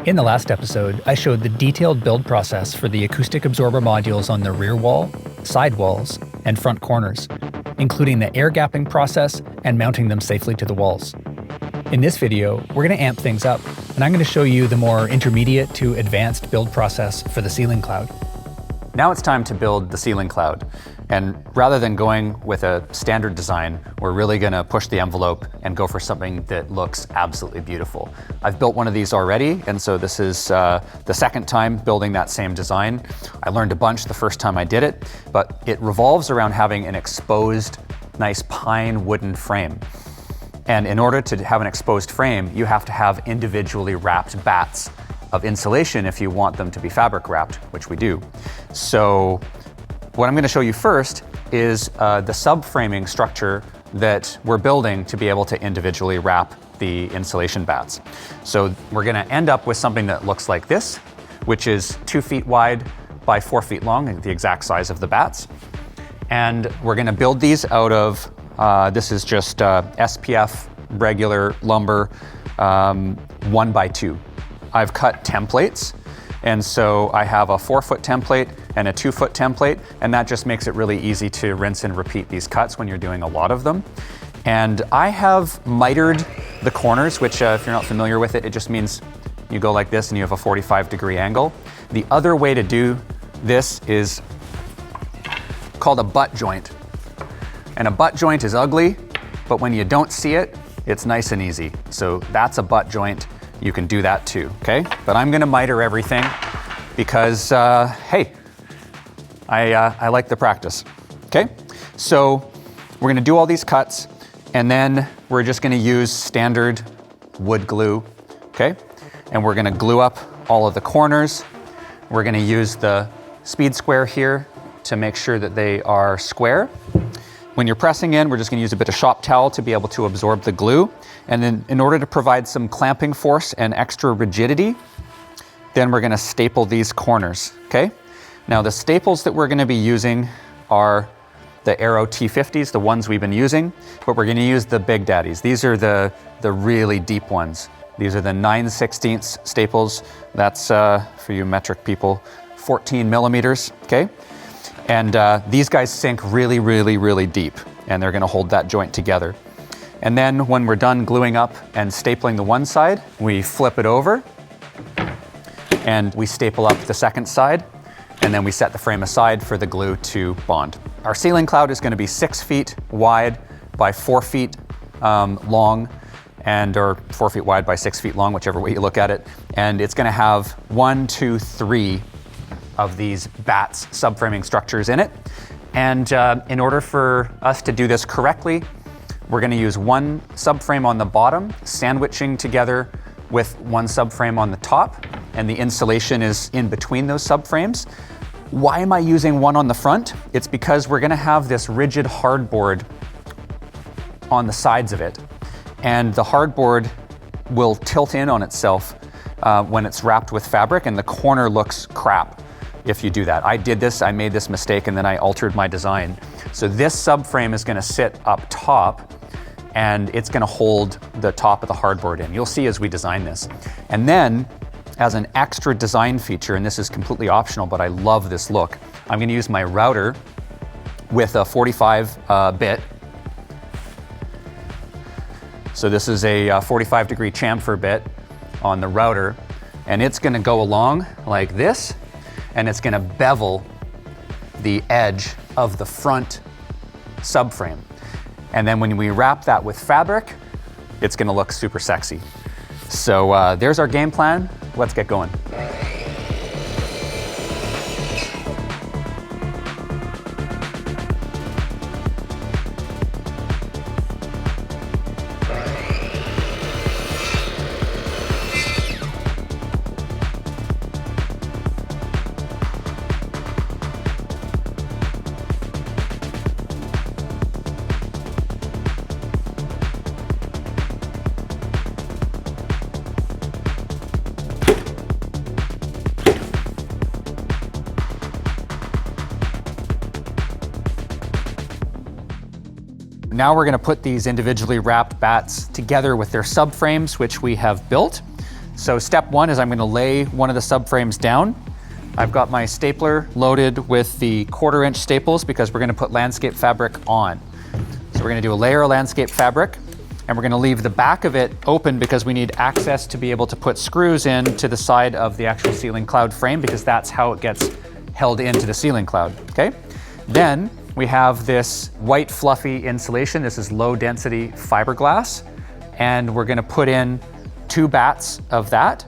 In the last episode, I showed the detailed build process for the acoustic absorber modules on the rear wall, side walls, and front corners, including the air gapping process and mounting them safely to the walls. In this video, we're going to amp things up, and I'm going to show you the more intermediate to advanced build process for the ceiling cloud. Now it's time to build the ceiling cloud. And rather than going with a standard design, we're really going to push the envelope and go for something that looks absolutely beautiful. I've built one of these already, and so this is the second time building that same design. I learned a bunch the first time I did it, but it revolves around having an exposed, nice pine wooden frame. And in order to have an exposed frame, you have to have individually wrapped bats of insulation if you want them to be fabric wrapped, which we do. So what I'm going to show you first is the subframing structure that we're building to be able to individually wrap the insulation bats. So we're going to end up with something that looks like this, which is 2 feet wide by 4 feet long, the exact size of the bats. And we're going to build these out of, this is just SPF regular lumber, 1x2. I've cut templates. And so I have a 4-foot template and a 2-foot template, and that just makes it really easy to rinse and repeat these cuts when you're doing a lot of them. And I have mitered the corners, which if you're not familiar with it, it just means you go like this and you have a 45-degree angle. The other way to do this is called a butt joint. And a butt joint is ugly, but when you don't see it, it's nice and easy. So that's a butt joint. You can do that too, okay? But I'm gonna miter everything because, hey, I like the practice, okay? So we're gonna do all these cuts, and then we're just gonna use standard wood glue, okay? And we're gonna glue up all of the corners. We're gonna use the speed square here to make sure that they are square. When you're pressing in, we're just gonna use a bit of shop towel to be able to absorb the glue. And then in order to provide some clamping force and extra rigidity, then we're gonna staple these corners, okay? Now the staples that we're gonna be using are the Arrow T50s, the ones we've been using, but we're gonna use the big daddies. These are the really deep ones. These are the 9/16 staples. That's, for you metric people, 14 millimeters, okay? And these guys sink really, really, really deep, and they're gonna hold that joint together. And then when we're done gluing up and stapling the one side, we flip it over and we staple up the second side, and then we set the frame aside for the glue to bond. Our ceiling cloud is gonna be 6 feet wide by 4 feet long, or 4 feet wide by 6 feet long, whichever way you look at it. And it's gonna have 1, 2, 3 of these bats subframing structures in it. And in order for us to do this correctly, we're gonna use one subframe on the bottom, sandwiching together with one subframe on the top, and the insulation is in between those subframes. Why am I using one on the front? It's because we're gonna have this rigid hardboard on the sides of it. And the hardboard will tilt in on itself when it's wrapped with fabric, and the corner looks crap if you do that. I did this, I made this mistake, and then I altered my design. So this subframe is gonna sit up top, and it's gonna hold the top of the hardboard in. You'll see as we design this. And then, as an extra design feature, and this is completely optional, but I love this look, I'm gonna use my router with a 45 bit. So this is a 45-degree chamfer bit on the router, and it's gonna go along like this, and it's gonna bevel the edge of the front subframe. And then when we wrap that with fabric, it's gonna look super sexy. So there's our game plan. Let's get going. Now we're gonna put these individually wrapped bats together with their subframes, which we have built. So step one is I'm gonna lay one of the subframes down. I've got my stapler loaded with the 1/4 inch staples because we're gonna put landscape fabric on. So we're gonna do a layer of landscape fabric, and we're gonna leave the back of it open because we need access to be able to put screws in to the side of the actual ceiling cloud frame, because that's how it gets held into the ceiling cloud, okay? Then we have this white fluffy insulation. This is low density fiberglass, and we're gonna put in 2 bats of that.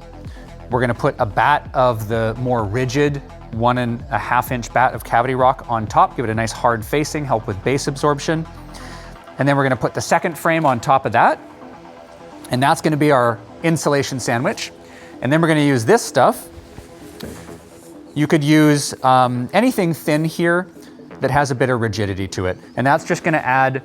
We're gonna put a bat of the more rigid 1.5 inch bat of cavity rock on top, give it a nice hard facing, help with base absorption. And then we're gonna put the second frame on top of that, and that's gonna be our insulation sandwich. And then we're gonna use this stuff. You could use anything thin here that has a bit of rigidity to it. And that's just gonna add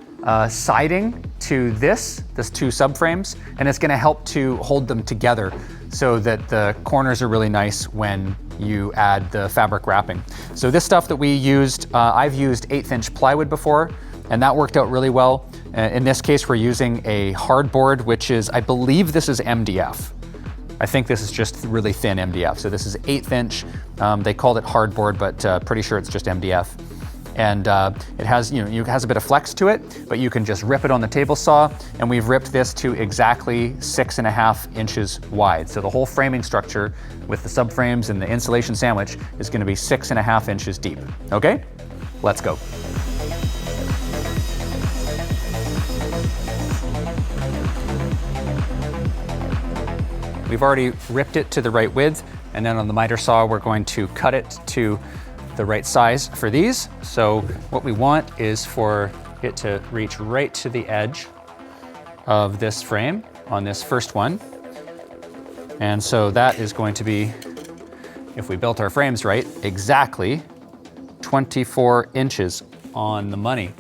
siding to this 2 subframes, and it's gonna help to hold them together so that the corners are really nice when you add the fabric wrapping. So this stuff that we used, I've used 1/8 inch plywood before, and that worked out really well. In this case, we're using a hardboard, which is, I believe this is MDF. I think this is just really thin MDF. So this is 1/8 inch. They called it hardboard, but pretty sure it's just MDF. And it has, it has a bit of flex to it, but you can just rip it on the table saw, and we've ripped this to exactly 6.5 inches wide. So the whole framing structure with the subframes and the insulation sandwich is gonna be 6.5 inches deep, okay? Let's go. We've already ripped it to the right width, and then on the miter saw, we're going to cut it to the right size for these. So what we want is for it to reach right to the edge of this frame on this first one. And so that is going to be, if we built our frames right, exactly 24 inches on the money,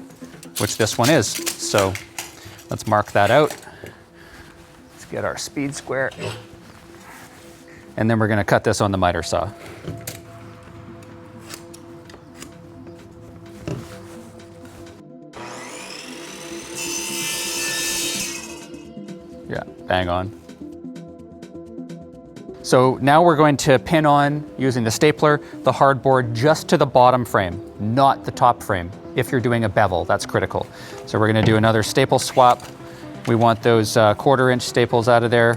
which this one is. So let's mark that out. Let's get our speed square. And then we're gonna cut this on the miter saw. Yeah, bang on. So now we're going to pin on, using the stapler, the hardboard just to the bottom frame, not the top frame. If you're doing a bevel, that's critical. So we're gonna do another staple swap. We want those 1/4 inch staples out of there,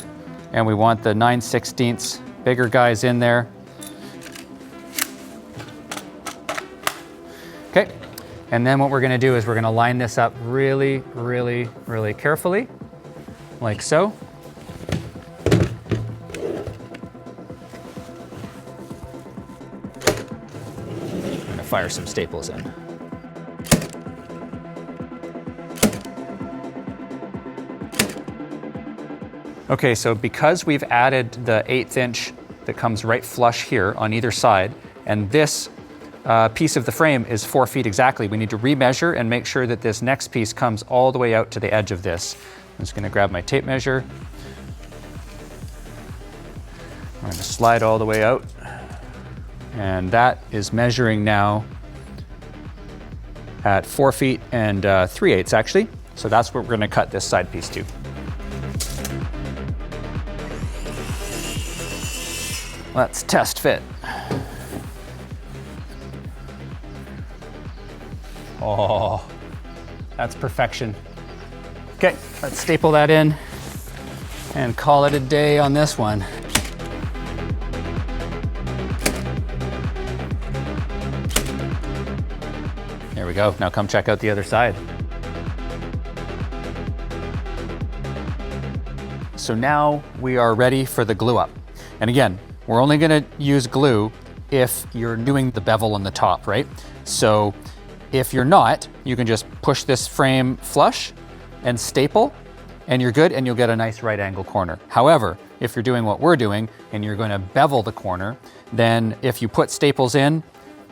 and we want the 9/16 bigger guys in there. Okay, and then what we're gonna do is we're gonna line this up really, really, really carefully, like so. I'm gonna fire some staples in. Okay, so because we've added the 1/8 inch that comes right flush here on either side, and this piece of the frame is 4 feet exactly, we need to remeasure and make sure that this next piece comes all the way out to the edge of this. I'm just gonna grab my tape measure. I'm gonna slide all the way out. And that is measuring now at 4 feet and 3/8 actually. So that's what we're gonna cut this side piece to. Let's test fit. Oh, that's perfection. Okay, let's staple that in and call it a day on this one. There we go. Now come check out the other side. So now we are ready for the glue up. And again, we're only gonna use glue if you're doing the bevel on the top, right? So if you're not, you can just push this frame flush and staple, and you're good, and you'll get a nice right angle corner. However, if you're doing what we're doing and you're gonna bevel the corner, then if you put staples in,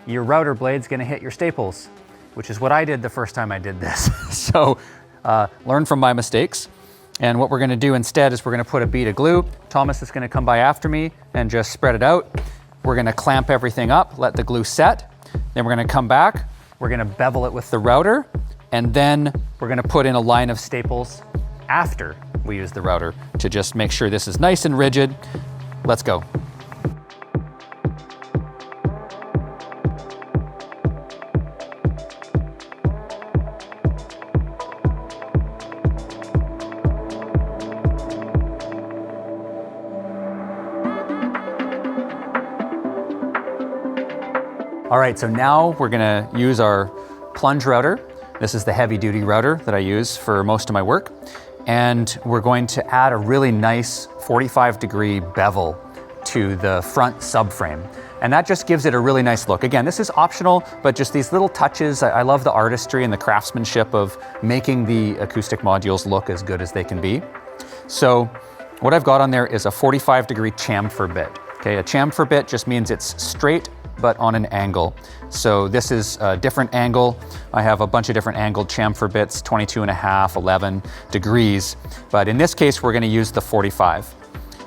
your router blade's gonna hit your staples, which is what I did the first time I did this. So learn from my mistakes. And what we're gonna do instead is we're gonna put a bead of glue. Thomas is gonna come by after me and just spread it out. We're gonna clamp everything up, let the glue set. Then we're gonna come back, we're gonna bevel it with the router, and then we're gonna put in a line of staples after we use the router to just make sure this is nice and rigid. Let's go. All right, so now we're gonna use our plunge router. This is the heavy duty router that I use for most of my work. And we're going to add a really nice 45-degree bevel to the front subframe. And that just gives it a really nice look. Again, this is optional, but just these little touches, I love the artistry and the craftsmanship of making the acoustic modules look as good as they can be. So what I've got on there is a 45-degree chamfer bit. Okay, a chamfer bit just means it's straight but on an angle. So this is a different angle. I have a bunch of different angled chamfer bits, 22.5, 11 degrees. But in this case, we're gonna use the 45.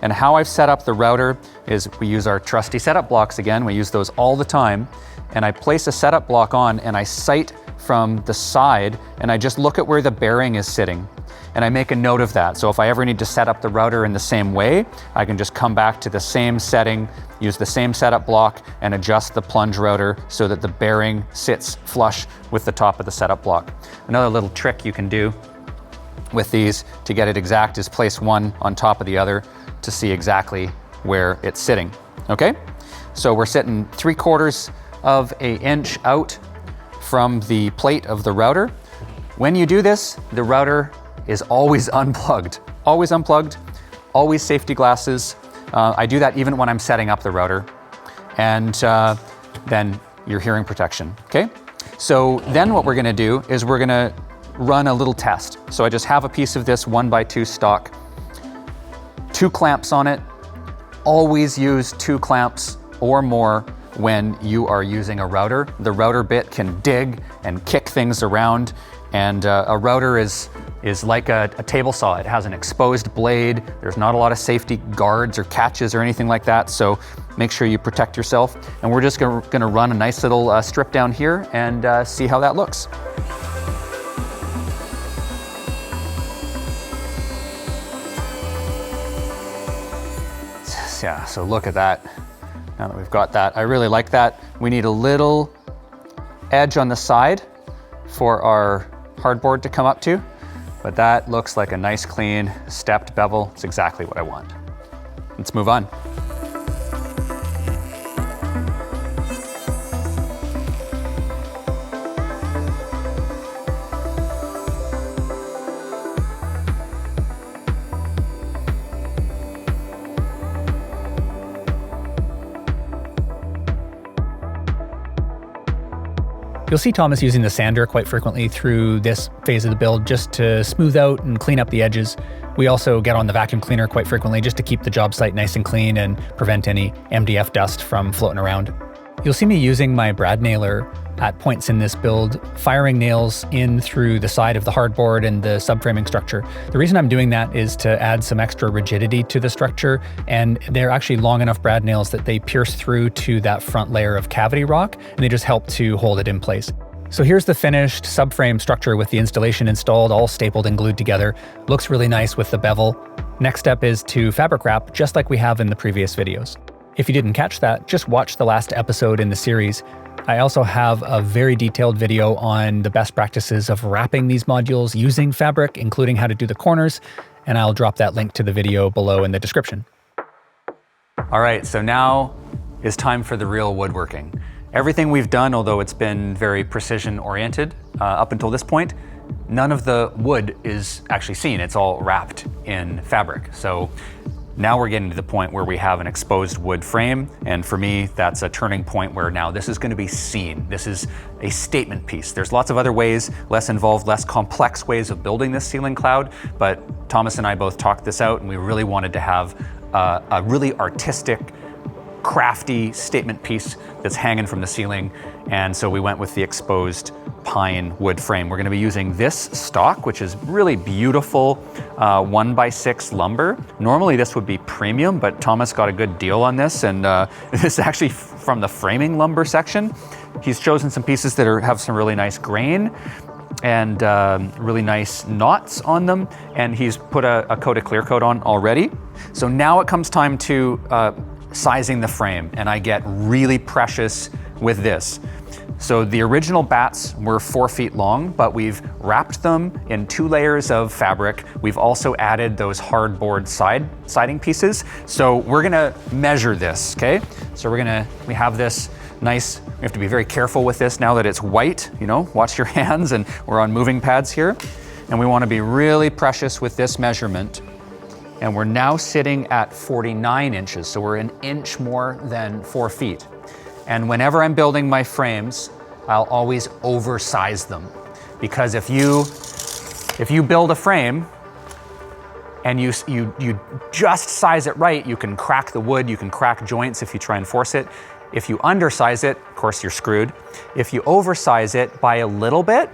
And how I've set up the router is we use our trusty setup blocks again. We use those all the time. And I place a setup block on and I sight from the side and I just look at where the bearing is sitting. And I make a note of that. So if I ever need to set up the router in the same way, I can just come back to the same setting, use the same setup block, and adjust the plunge router so that the bearing sits flush with the top of the setup block. Another little trick you can do with these to get it exact is place one on top of the other to see exactly where it's sitting, okay? So we're sitting 3/4 of an inch out from the plate of the router. When you do this, the router is always unplugged, always safety glasses. I do that even when I'm setting up the router. And then your hearing protection, okay? So then what we're gonna do is we're gonna run a little test. So I just have a piece of this 1x2 stock, 2 clamps on it. Always use 2 clamps or more when you are using a router. The router bit can dig and kick things around, and a router is like a table saw. It has an exposed blade. There's not a lot of safety guards or catches or anything like that, so make sure you protect yourself. And we're just gonna run a nice little strip down here and see how that looks. Yeah, so look at that. Now that we've got that, I really like that. We need a little edge on the side for our hardboard to come up to, but that looks like a nice clean stepped bevel. It's exactly what I want. Let's move on. You'll see Thomas using the sander quite frequently through this phase of the build just to smooth out and clean up the edges. We also get on the vacuum cleaner quite frequently just to keep the job site nice and clean and prevent any MDF dust from floating around. You'll see me using my brad nailer at points in this build, firing nails in through the side of the hardboard and the subframing structure. The reason I'm doing that is to add some extra rigidity to the structure, and they're actually long enough brad nails that they pierce through to that front layer of cavity rock, and they just help to hold it in place. So here's the finished subframe structure with the installation installed, all stapled and glued together. Looks really nice with the bevel. Next step is to fabric wrap, just like we have in the previous videos. If you didn't catch that, just watch the last episode in the series. I also have a very detailed video on the best practices of wrapping these modules using fabric, including how to do the corners, and I'll drop that link to the video below in the description. All right, so now is time for the real woodworking. Everything we've done, although it's been very precision oriented up until this point, none of the wood is actually seen. It's all wrapped in fabric. So now we're getting to the point where we have an exposed wood frame, and for me, that's a turning point where now this is going to be seen. This is a statement piece. There's lots of other ways, less involved, less complex ways of building this ceiling cloud, but Thomas and I both talked this out, and we really wanted to have a really artistic, crafty statement piece that's hanging from the ceiling, and so we went with the exposed pine wood frame. We're going to be using this stock, which is really beautiful 1x6 lumber. Normally this would be premium, but Thomas got a good deal on this, and this is actually from the framing lumber section. He's chosen some pieces that have some really nice grain. and really nice knots on them. And he's put a coat of clear coat on already. So now it comes time to sizing the frame, and I get really precious with this. So the original bats were 4 feet long, but we've wrapped them in 2 layers of fabric. We've also added those hardboard siding pieces. So we're gonna measure this, okay? So we have this nice, we have to be very careful with this now that it's white, you know, watch your hands, and we're on moving pads here. And we wanna be really precious with this measurement. And we're now sitting at 49 inches. So we're an inch more than 4 feet. And whenever I'm building my frames, I'll always oversize them. Because if you build a frame and you just size it right, you can crack the wood, you can crack joints if you try and force it. If you undersize it, of course you're screwed. If you oversize it by a little bit,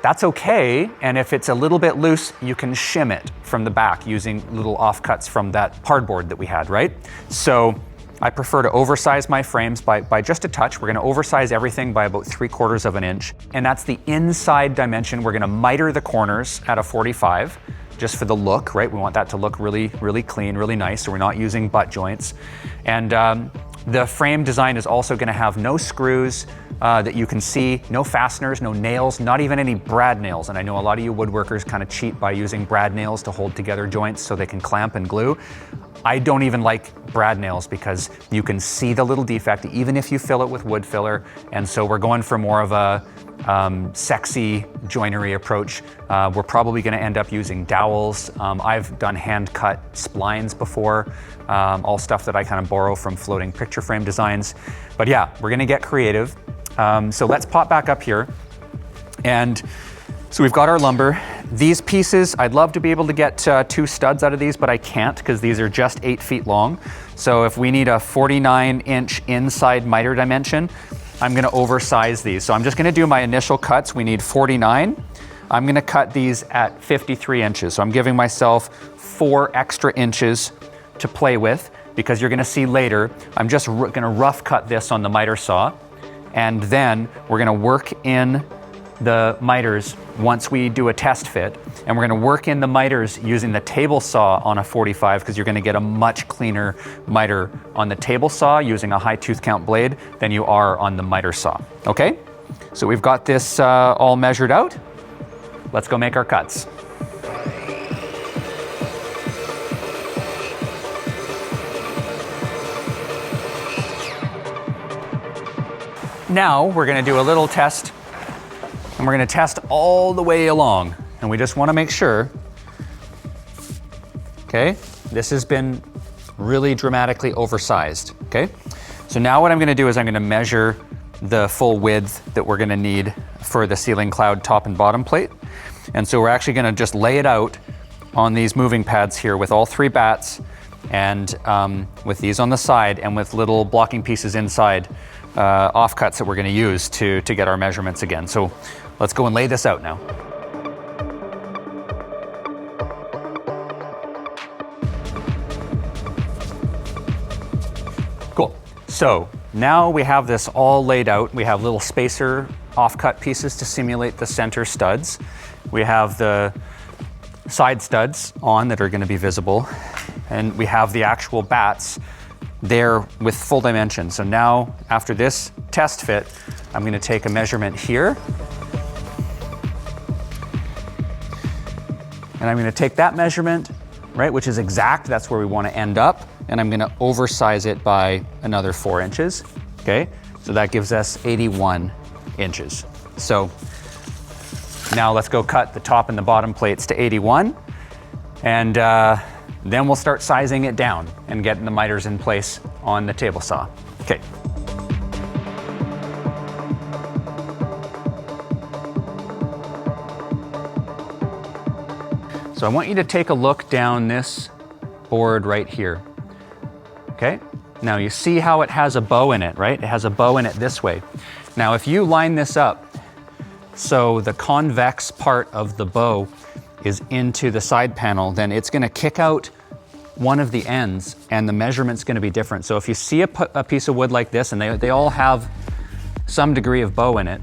that's okay. And if it's a little bit loose, you can shim it from the back using little offcuts from that hardboard that we had, right? So I prefer to oversize my frames by just a touch. We're gonna oversize everything by about 3/4 of an inch. And that's the inside dimension. We're gonna miter the corners at a 45, just for the look, right? We want that to look really, really clean, really nice. So we're not using butt joints. And the frame design is also gonna have no screws that you can see, no fasteners, no nails, not even any brad nails. And I know a lot of you woodworkers kind of cheat by using brad nails to hold together joints so they can clamp and glue. I don't even like brad nails because you can see the little defect even if you fill it with wood filler. And so we're going for more of a sexy joinery approach. We're probably gonna end up using dowels. I've done hand cut splines before, all stuff that I kind of borrow from floating picture frame designs. But yeah, we're gonna get creative. So let's pop back up here. And so we've got our lumber. These pieces, I'd love to be able to get 2 studs out of these, but I can't because these are just 8 feet long. So if we need a 49-inch inside miter dimension, I'm gonna oversize these. So I'm just gonna do my initial cuts. We need 49. I'm gonna cut these at 53 inches. So I'm giving myself 4 extra inches to play with because you're gonna see later, I'm just gonna rough cut this on the miter saw. And then we're gonna work in the miters once we do a test fit. And we're gonna work in the miters using the table saw on a 45 because you're gonna get a much cleaner miter on the table saw using a high tooth count blade than you are on the miter saw, okay? So we've got this all measured out. Let's go make our cuts. Now we're gonna do a little test, and we're gonna test all the way along. And we just wanna make sure, okay? This has been really dramatically oversized, okay? So now what I'm gonna do is I'm gonna measure the full width that we're gonna need for the ceiling cloud top and bottom plate. And so we're actually gonna just lay it out on these moving pads here with all 3 bats and with these on the side and with little blocking pieces inside, offcuts that we're gonna use to get our measurements again. So let's go and lay this out now. Cool. So now we have this all laid out. We have little spacer offcut pieces to simulate the center studs. We have the side studs on that are gonna be visible. And we have the actual bats there with full dimension. So now after this test fit, I'm gonna take a measurement here. And I'm gonna take that measurement, right, which is exact, that's where we wanna end up. And I'm gonna oversize it by another 4 inches, okay? So that gives us 81 inches. So now let's go cut the top and the bottom plates to 81. And then we'll start sizing it down and getting the miters in place on the table saw. Okay. So I want you to take a look down this board right here. Okay? Now you see how it has a bow in it, right? It has a bow in it this way. Now if you line this up so the convex part of the bow is into the side panel, then it's gonna kick out one of the ends and the measurement's gonna be different. So if you see a piece of wood like this, and they all have some degree of bow in it,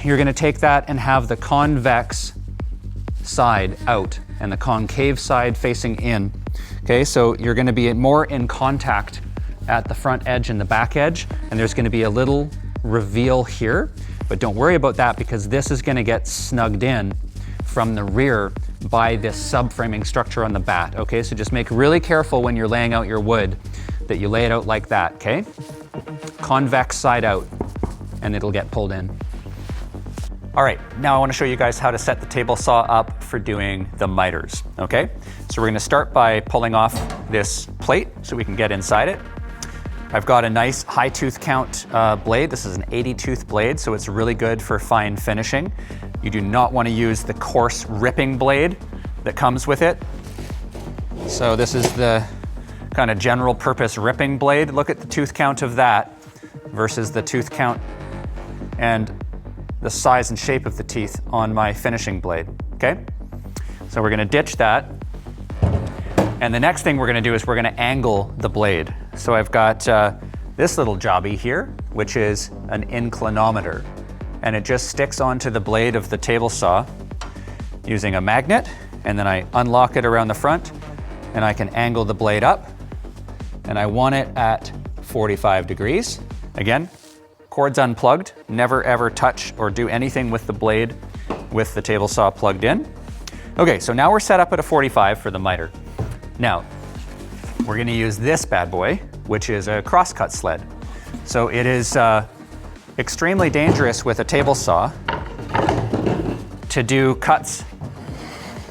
you're gonna take that and have the convex side out and the concave side facing in. Okay, so you're gonna be more in contact at the front edge and the back edge, and there's gonna be a little reveal here, but don't worry about that because this is gonna get snugged in from the rear by this subframing structure on the bat, okay? So just make really careful when you're laying out your wood that you lay it out like that, okay? Convex side out, and it'll get pulled in. All right, now I want to show you guys how to set the table saw up for doing the miters, okay? So we're gonna start by pulling off this plate so we can get inside it. I've got a nice high tooth count blade. This is an 80 tooth blade, so it's really good for fine finishing. You do not want to use the coarse ripping blade that comes with it. So this is the kind of general purpose ripping blade. Look at the tooth count of that versus the tooth count and the size and shape of the teeth on my finishing blade, okay? So we're gonna ditch that. And the next thing we're gonna do is we're gonna angle the blade. So I've got this little jobby here, which is an inclinometer. And it just sticks onto the blade of the table saw using a magnet. And then I unlock it around the front and I can angle the blade up. And I want it at 45 degrees. Again, cord's unplugged. Never ever touch or do anything with the blade with the table saw plugged in. Okay, so now we're set up at a 45 for the miter. Now, we're gonna use this bad boy, which is a crosscut sled. So it is extremely dangerous with a table saw to do cuts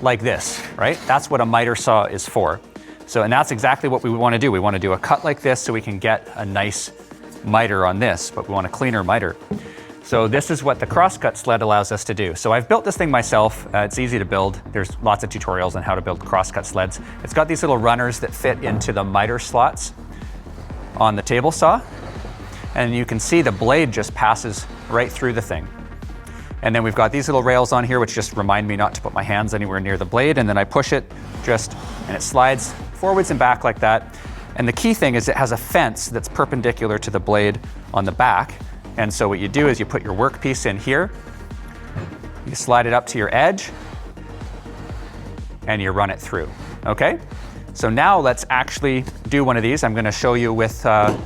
like this, right? That's what a miter saw is for. So, and that's exactly what we wanna do. We wanna do a cut like this so we can get a nice miter on this, but we want a cleaner miter. So this is what the crosscut sled allows us to do. So I've built this thing myself. It's easy to build. There's lots of tutorials on how to build crosscut sleds. It's got these little runners that fit into the miter slots on the table saw. And you can see the blade just passes right through the thing. And then we've got these little rails on here, which just remind me not to put my hands anywhere near the blade. And then I push it and it slides forwards and back like that. And the key thing is it has a fence that's perpendicular to the blade on the back. And so what you do is you put your workpiece in here, you slide it up to your edge, and you run it through, okay? So now let's actually do one of these. I'm gonna show you with an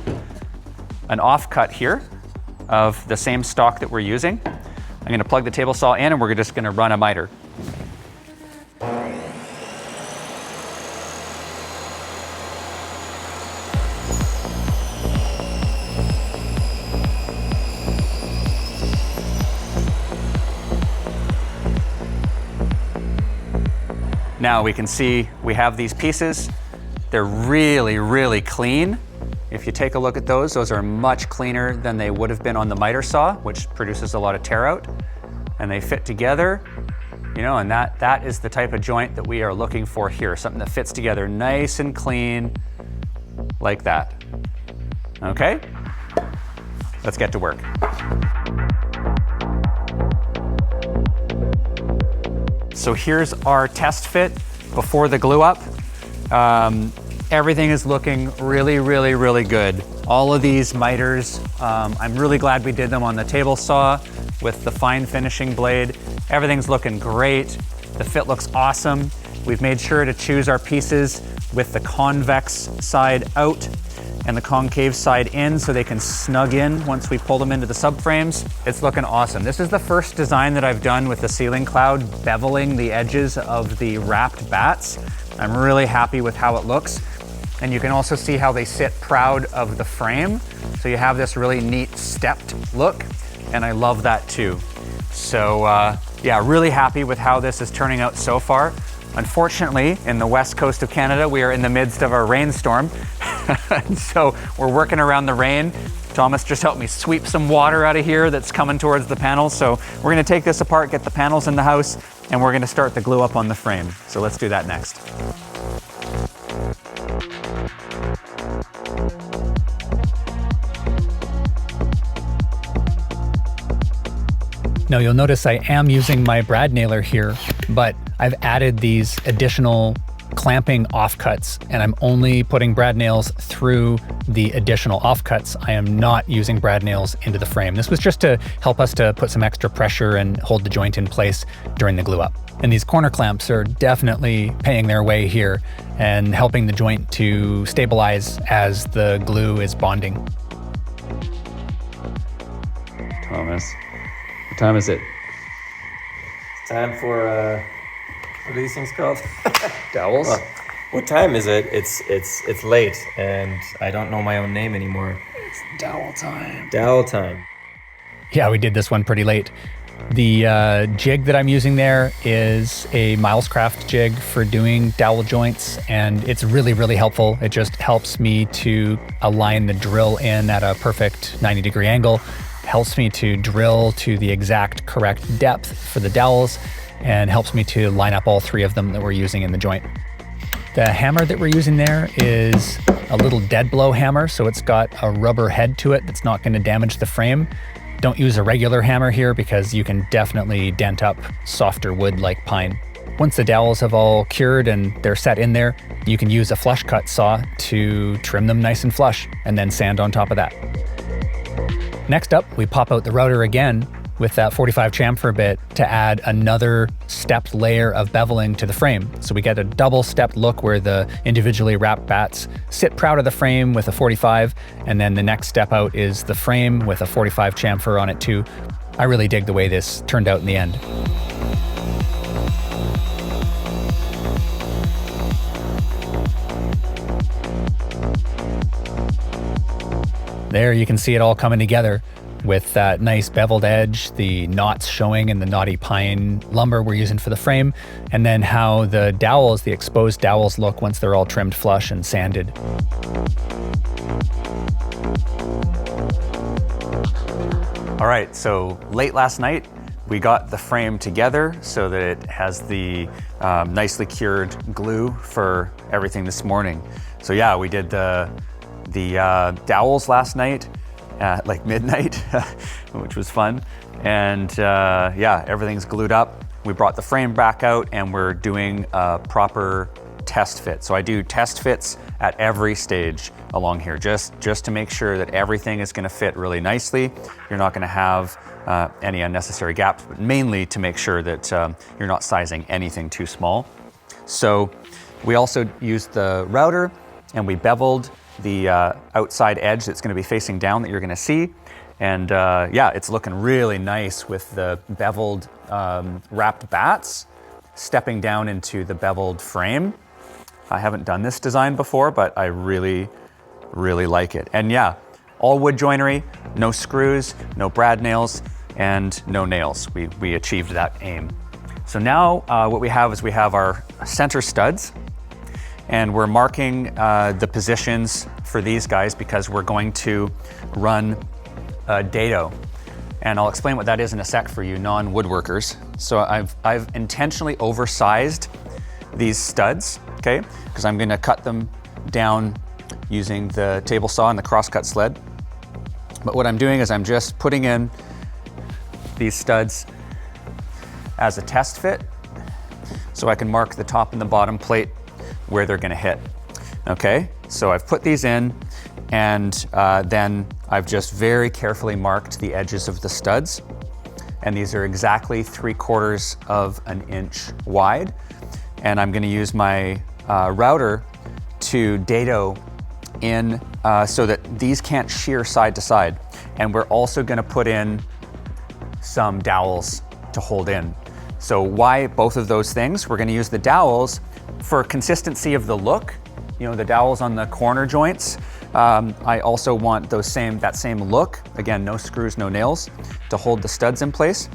offcut here of the same stock that we're using. I'm gonna plug the table saw in and we're just gonna run a miter. Now we can see we have these pieces. They're really, really clean. If you take a look at those are much cleaner than they would have been on the miter saw, which produces a lot of tear out. And they fit together, you know, and that is the type of joint that we are looking for here. Something that fits together nice and clean, like that. Okay? Let's get to work. So here's our test fit before the glue up. Everything is looking really, really, really good. All of these miters, I'm really glad we did them on the table saw with the fine finishing blade. Everything's looking great. The fit looks awesome. We've made sure to choose our pieces with the convex side out and the concave side in so they can snug in once we pull them into the subframes. It's looking awesome. This is the first design that I've done with the ceiling cloud, beveling the edges of the wrapped bats. I'm really happy with how it looks. And you can also see how they sit proud of the frame. So you have this really neat stepped look, and I love that too. So yeah, really happy with how this is turning out so far. Unfortunately, in the west coast of Canada, we are in the midst of a rainstorm. So we're working around the rain. Thomas just helped me sweep some water out of here that's coming towards the panels. So we're gonna take this apart, get the panels in the house, and we're gonna start the glue up on the frame. So let's do that next. Now you'll notice I am using my brad nailer here, but I've added these additional clamping offcuts, and I'm only putting brad nails through the additional offcuts. I am not using brad nails into the frame. This was just to help us to put some extra pressure and hold the joint in place during the glue up. And these corner clamps are definitely paying their way here and helping the joint to stabilize as the glue is bonding. Thomas, what time is it? It's time for, what are these things called? Dowels? Oh, what time is it? It's late, and I don't know my own name anymore. It's dowel time. Dowel time. Yeah, we did this one pretty late. The jig that I'm using there is a Milescraft jig for doing dowel joints, and it's really, really helpful. It just helps me to align the drill in at a perfect 90-degree angle, helps me to drill to the exact correct depth for the dowels, and helps me to line up all three of them that we're using in the joint. The hammer that we're using there is a little dead blow hammer, so it's got a rubber head to it that's not going to damage the frame. Don't use a regular hammer here because you can definitely dent up softer wood like pine. Once the dowels have all cured and they're set in there, you can use a flush cut saw to trim them nice and flush and then sand on top of that. Next up, we pop out the router again with that 45 chamfer bit to add another stepped layer of beveling to the frame. So we get a double stepped look where the individually wrapped bats sit proud of the frame with a 45, and then the next step out is the frame with a 45 chamfer on it too. I really dig the way this turned out in the end. There you can see it all coming together with that nice beveled edge, the knots showing in the knotty pine lumber we're using for the frame, and then how the dowels, the exposed dowels look once they're all trimmed flush and sanded. All right, so late last night, we got the frame together so that it has the nicely cured glue for everything this morning. So yeah, we did the dowels last night at like midnight, which was fun. And yeah, everything's glued up. We brought the frame back out and we're doing a proper test fit. So I do test fits at every stage along here, just to make sure that everything is gonna fit really nicely. You're not gonna have any unnecessary gaps, but mainly to make sure that you're not sizing anything too small. So we also used the router and we beveled the outside edge that's gonna be facing down that you're gonna see. And yeah, it's looking really nice with the beveled wrapped bats stepping down into the beveled frame. I haven't done this design before, but I really, really like it. And yeah, all wood joinery, no screws, no brad nails, and no nails. We achieved that aim. So now what we have is we have our center studs, and we're marking the positions for these guys because we're going to run Dado. And I'll explain what that is in a sec for you non-woodworkers. So I've intentionally oversized these studs, okay? Because I'm gonna cut them down using the table saw and the crosscut sled. But what I'm doing is I'm just putting in these studs as a test fit so I can mark the top and the bottom plate where they're gonna hit, okay? So I've put these in and then I've just very carefully marked the edges of the studs. And these are exactly 3/4 of an inch wide. And I'm gonna use my router to dado in so that these can't shear side to side. And we're also gonna put in some dowels to hold in. So why both of those things? We're gonna use the dowels for consistency of the look. You know, the dowels on the corner joints. I also want that same look. Again, no screws, no nails to hold the studs in place.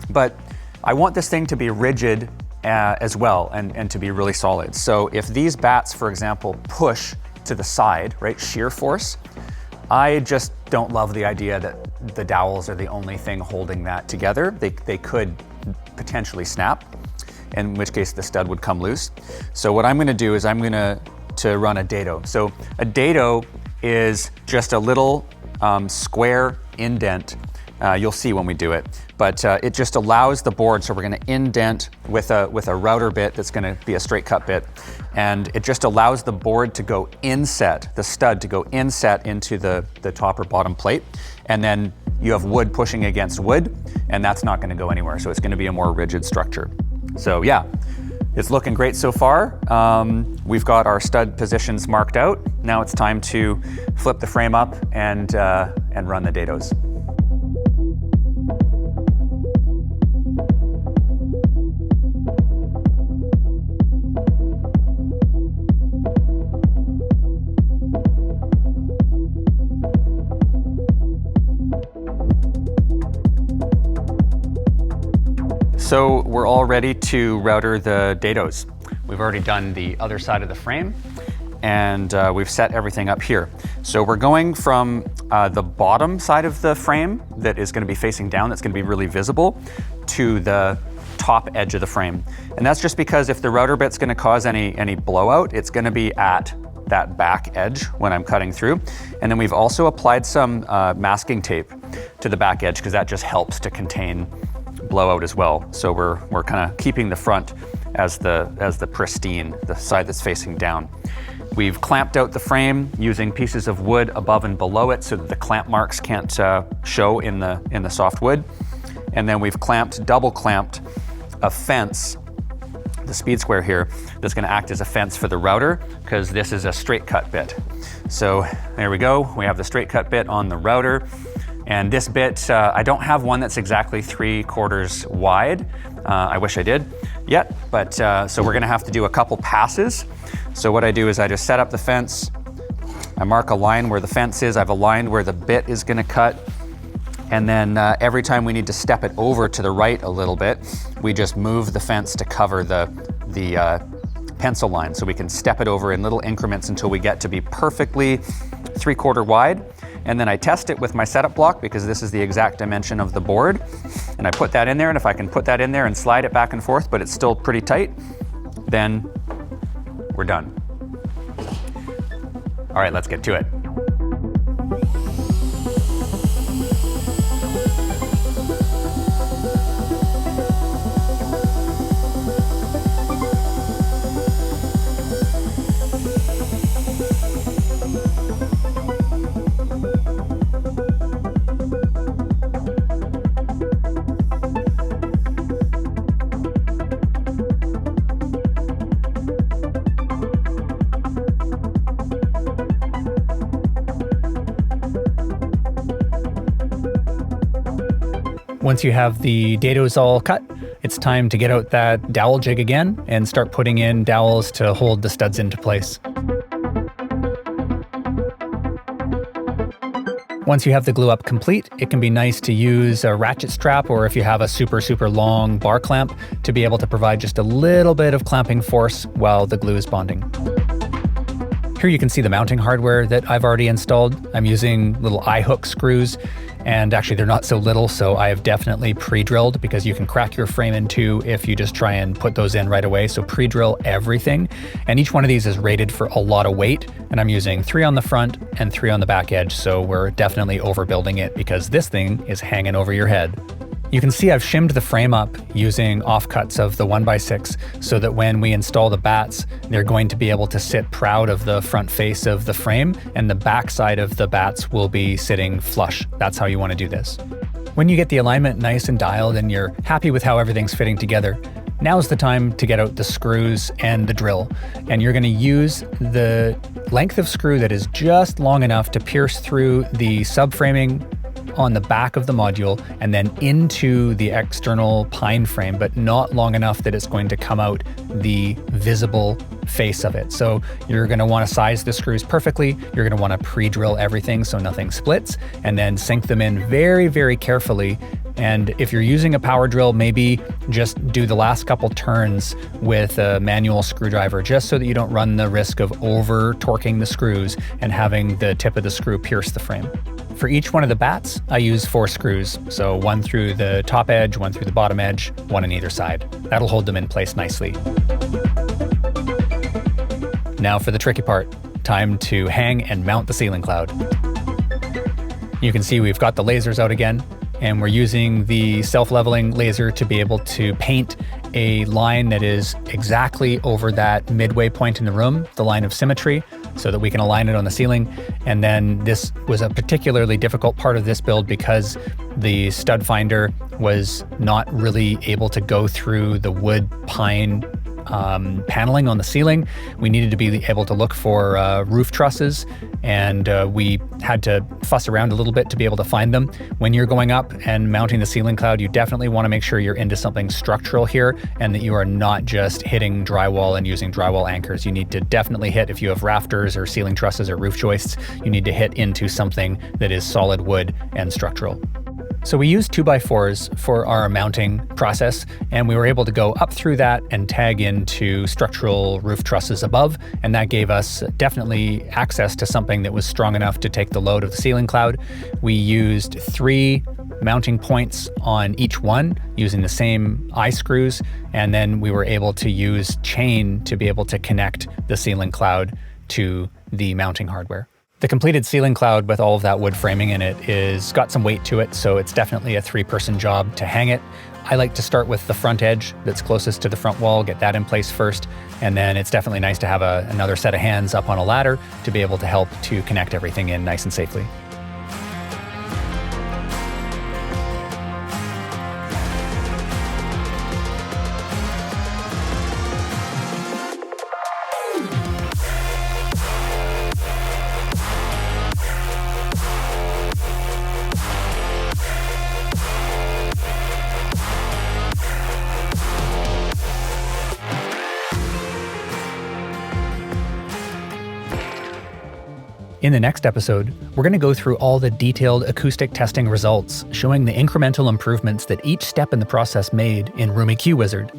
But I want this thing to be rigid as well and to be really solid. So if these bats, for example, push to the side, right, shear force, I just don't love the idea that the dowels are the only thing holding that together. They could potentially snap, in which case the stud would come loose. So what I'm gonna do is I'm gonna run a dado. So a dado is just a little square indent You'll see when we do it. But it just allows the board, so we're gonna indent with a router bit that's gonna be a straight cut bit. And it just allows the board to go inset, the stud to go inset into the top or bottom plate. And then you have wood pushing against wood, and that's not gonna go anywhere. So it's gonna be a more rigid structure. So yeah, it's looking great so far. We've got our stud positions marked out. Now it's time to flip the frame up and run the dados. So we're all ready to router the dados. We've already done the other side of the frame, and we've set everything up here. So we're going from the bottom side of the frame that is going to be facing down, that's going to be really visible, to the top edge of the frame. And that's just because if the router bit's going to cause any blowout, it's going to be at that back edge when I'm cutting through. And then we've also applied some masking tape to the back edge, because that just helps to contain blowout as well. So we're kind of keeping the front as the pristine, the side that's facing down. We've clamped out the frame using pieces of wood above and below it so that the clamp marks can't show in the soft wood. And then we've double clamped a fence, the speed square here, that's going to act as a fence for the router, because this is a straight cut bit. So there we go. We have the straight cut bit on the router. And this bit, I don't have one that's exactly 3/4 wide. I wish I did yet, but so we're gonna have to do a couple passes. So what I do is I just set up the fence, I mark a line where the fence is, I've aligned where the bit is gonna cut, and then every time we need to step it over to the right a little bit, we just move the fence to cover the pencil line. So we can step it over in little increments until we get to be perfectly 3/4 wide. And then I test it with my setup block, because this is the exact dimension of the board. And I put that in there, and if I can put that in there and slide it back and forth, but it's still pretty tight, then we're done. All right, let's get to it. Once you have the dados all cut, it's time to get out that dowel jig again and start putting in dowels to hold the studs into place. Once you have the glue up complete, it can be nice to use a ratchet strap, or if you have a super long bar clamp, to be able to provide just a little bit of clamping force while the glue is bonding. Here you can see the mounting hardware that I've already installed. I'm using little eye hook screws, and actually they're not so little, so I have definitely pre-drilled, because you can crack your frame in two if you just try and put those in right away. So pre-drill everything. And each one of these is rated for a lot of weight, and I'm using 3 on the front and 3 on the back edge. So we're definitely overbuilding it, because this thing is hanging over your head. You can see I've shimmed the frame up using offcuts of the 1x6 so that when we install the bats, they're going to be able to sit proud of the front face of the frame, and the back side of the bats will be sitting flush. That's how you want to do this. When you get the alignment nice and dialed and you're happy with how everything's fitting together, now's the time to get out the screws and the drill. And you're going to use the length of screw that is just long enough to pierce through the subframing on the back of the module and then into the external pine frame, but not long enough that it's going to come out the visible face of it. So you're going to want to size the screws perfectly. You're going to want to pre-drill everything so nothing splits, and then sink them in very carefully. And if you're using a power drill, maybe just do the last couple turns with a manual screwdriver, just so that you don't run the risk of over torquing the screws and having the tip of the screw pierce the frame. For each one of the bats, I use 4 screws. So 1 through the top edge, 1 through the bottom edge, 1 on either side. That'll hold them in place nicely. Now for the tricky part, time to hang and mount the ceiling cloud. You can see we've got the lasers out again. and we're using the self-leveling laser to be able to paint a line that is exactly over that midway point in the room, the line of symmetry, so that we can align it on the ceiling. And then this was a particularly difficult part of this build because the stud finder was not really able to go through the wood pine paneling on the ceiling. We needed to be able to look for roof trusses, and we had to fuss around a little bit to be able to find them. When you're going up and mounting the ceiling cloud, you definitely want to make sure you're into something structural here and that you are not just hitting drywall and using drywall anchors. You need to definitely hit, if you have rafters or ceiling trusses or roof joists, you need to hit into something that is solid wood and structural. So we used 2x4s for our mounting process, and we were able to go up through that and tag into structural roof trusses above, and that gave us definitely access to something that was strong enough to take the load of the ceiling cloud. We used 3 mounting points on each one using the same eye screws, and then we were able to use chain to be able to connect the ceiling cloud to the mounting hardware. The completed ceiling cloud with all of that wood framing in it is got some weight to it, so it's definitely a 3-person job to hang it. I like to start with the front edge that's closest to the front wall, get that in place first, and then it's definitely nice to have another set of hands up on a ladder to be able to help to connect everything in nice and safely. In the next episode, we're going to go through all the detailed acoustic testing results, showing the incremental improvements that each step in the process made in Room EQ Wizard.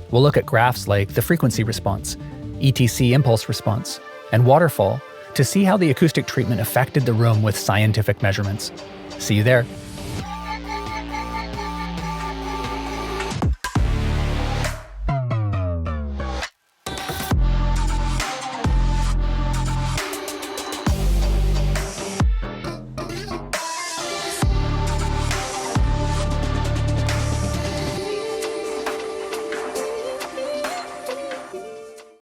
We'll look at graphs like the frequency response, ETC impulse response, and waterfall to see how the acoustic treatment affected the room with scientific measurements. See you there.